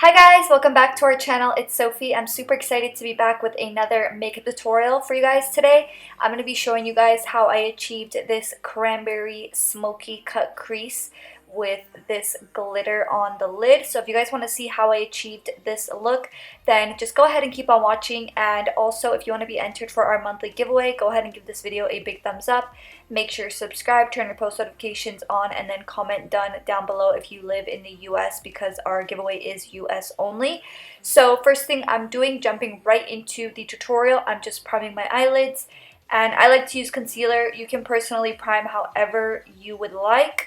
Hi guys, welcome back to our channel. It's Sophie. I'm super excited to be back with another makeup tutorial for you guys today. I'm going to be showing you guys how I achieved this cranberry smoky cut crease with this glitter on the lid. So if you guys want to see how I achieved this look, then just go ahead and keep on watching. And also, if you want to be entered for our monthly giveaway, go ahead and give this video a big thumbs up. Make sure you subscribe, turn your post notifications on, and then comment done down below if you live in the US, because our giveaway is US only. So first thing I'm doing, jumping right into the tutorial, I'm just priming my eyelids. And I like to use concealer. You can personally prime however you would like.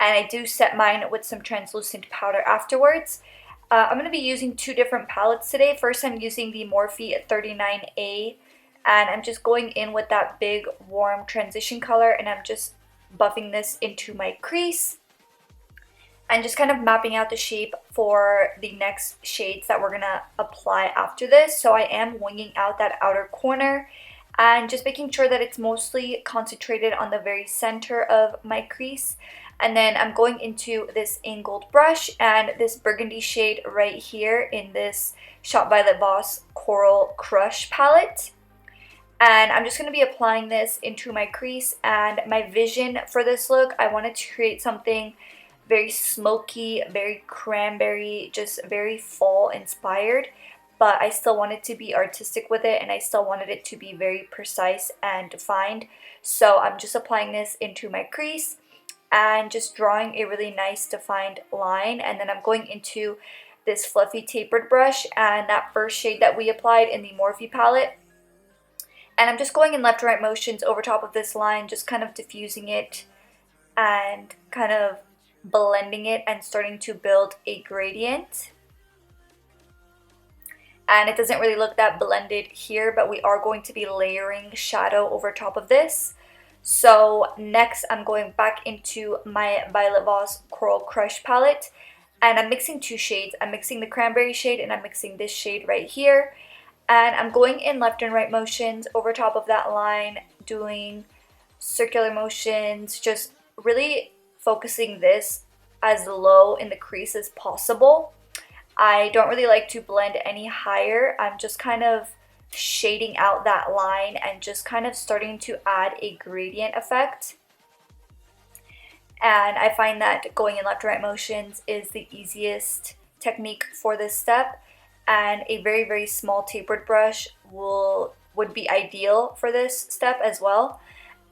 And I do set mine with some translucent powder afterwards. I'm going to be using two different palettes today. First, I'm using the Morphe 39A, and I'm just going in with that big warm transition color, and I'm just buffing this into my crease and just kind of mapping out the shape for the next shades that we're going to apply after this. So I am winging out that outer corner and just making sure that it's mostly concentrated on the very center of my crease. And then I'm going into this angled brush and this burgundy shade right here in this Shop Violet Voss Coral Crush palette. And I'm just going to be applying this into my crease. And my vision for this look, I wanted to create something very smoky, very cranberry, just very fall inspired. But I still wanted to be artistic with it, and I still wanted it to be very precise and defined. So I'm just applying this into my crease and just drawing a really nice defined line. And then I'm going into this fluffy tapered brush and that first shade that we applied in the Morphe palette. And I'm just going in left and right motions over top of this line, just kind of diffusing it and kind of blending it and starting to build a gradient. And it doesn't really look that blended here, but we are going to be layering shadow over top of this. So next I'm going back into my Violet Voss Coral Crush palette, and I'm mixing two shades. I'm mixing the cranberry shade and I'm mixing this shade right here. And I'm going in left and right motions over top of that line, doing circular motions, just really focusing this as low in the crease as possible. I don't really like to blend any higher. I'm just kind of shading out that line and just kind of starting to add a gradient effect. And I find that going in left and right motions is the easiest technique for this step, and a very, very small tapered brush would be ideal for this step as well.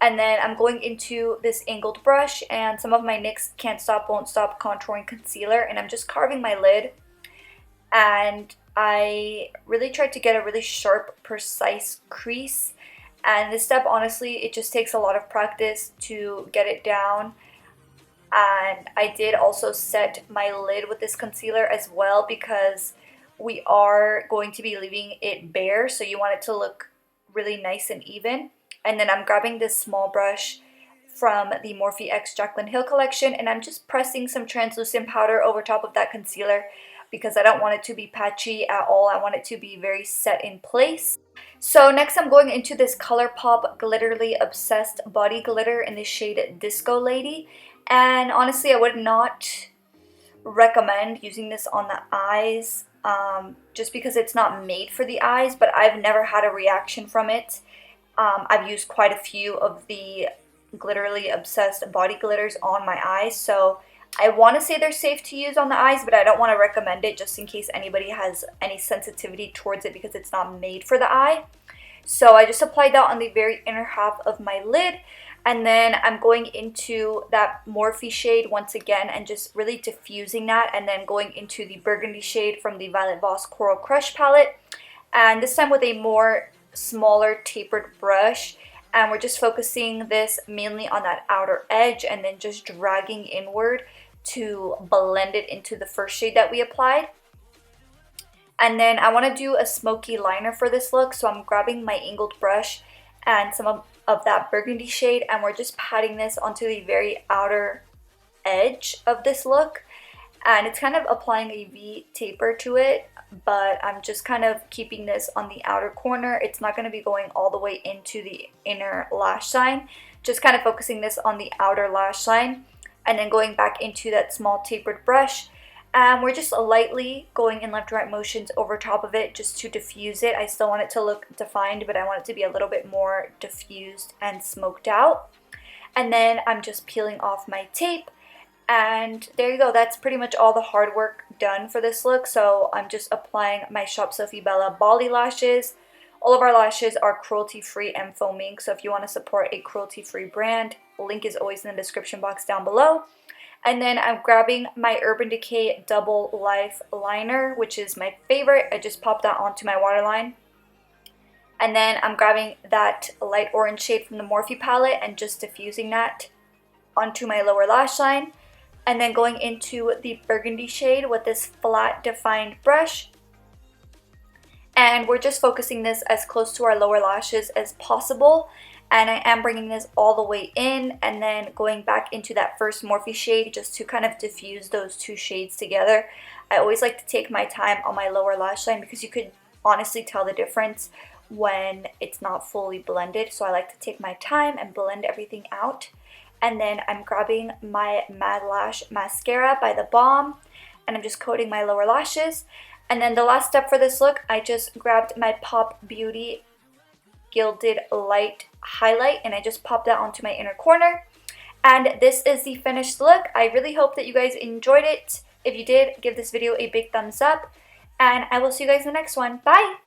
And then I'm going into this angled brush and some of my NYX Can't Stop Won't Stop contouring concealer, and I'm just carving my lid. And I really tried to get a really sharp, precise crease. And this step, honestly, it just takes a lot of practice to get it down. And I did also set my lid with this concealer as well, because we are going to be leaving it bare, so you want it to look really nice and even. And then I'm grabbing this small brush from the Morphe X Jaclyn Hill collection, and I'm just pressing some translucent powder over top of that concealer, because I don't want it to be patchy at all. I want it to be very set in place. So next I'm going into this Colourpop Gliterally Obsessed Body Glitter in the shade Disco Lady. And honestly, I would not recommend using this on the eyes, just because it's not made for the eyes, but I've never had a reaction from it. I've used quite a few of the Gliterally Obsessed body glitters on my eyes, so I want to say they're safe to use on the eyes, but I don't want to recommend it just in case anybody has any sensitivity towards it, because it's not made for the eye. So I just applied that on the very inner half of my lid, and then I'm going into that Morphe shade once again and just really diffusing that, and then going into the burgundy shade from the Violet Voss Coral Crush palette, and this time with a more smaller tapered brush. And we're just focusing this mainly on that outer edge and then just dragging inward to blend it into the first shade that we applied. And then I want to do a smoky liner for this look, so I'm grabbing my angled brush and some of that burgundy shade, and we're just patting this onto the very outer edge of this look. And it's kind of applying a V taper to it, but I'm just kind of keeping this on the outer corner. It's not going to be going all the way into the inner lash line, just kind of focusing this on the outer lash line, and then going back into that small tapered brush We're just lightly going in left and right motions over top of it just to diffuse it. I still want it to look defined, but I want it to be a little bit more diffused and smoked out. And then I'm just peeling off my tape. And there you go. That's pretty much all the hard work done for this look. So I'm just applying my Shop Sophie Bella Bali lashes. All of our lashes are cruelty-free and Faux Mink. So if you want to support a cruelty-free brand, link is always in the description box down below. And then I'm grabbing my Urban Decay Double Life Liner, which is my favorite. I just popped that onto my waterline. And then I'm grabbing that light orange shade from the Morphe palette and just diffusing that onto my lower lash line. And then going into the burgundy shade with this flat defined brush. And we're just focusing this as close to our lower lashes as possible. And I am bringing this all the way in and then going back into that first Morphe shade just to kind of diffuse those two shades together. I always like to take my time on my lower lash line because you could honestly tell the difference when it's not fully blended. So I like to take my time and blend everything out. And then I'm grabbing my Mad Lash Mascara by The Balm and I'm just coating my lower lashes. And then the last step for this look, I just grabbed my Pop Beauty Gilded Light Highlight and I just popped that onto my inner corner. And this is the finished look. I really hope that you guys enjoyed it. If you did, give this video a big thumbs up. And I will see you guys in the next one. Bye!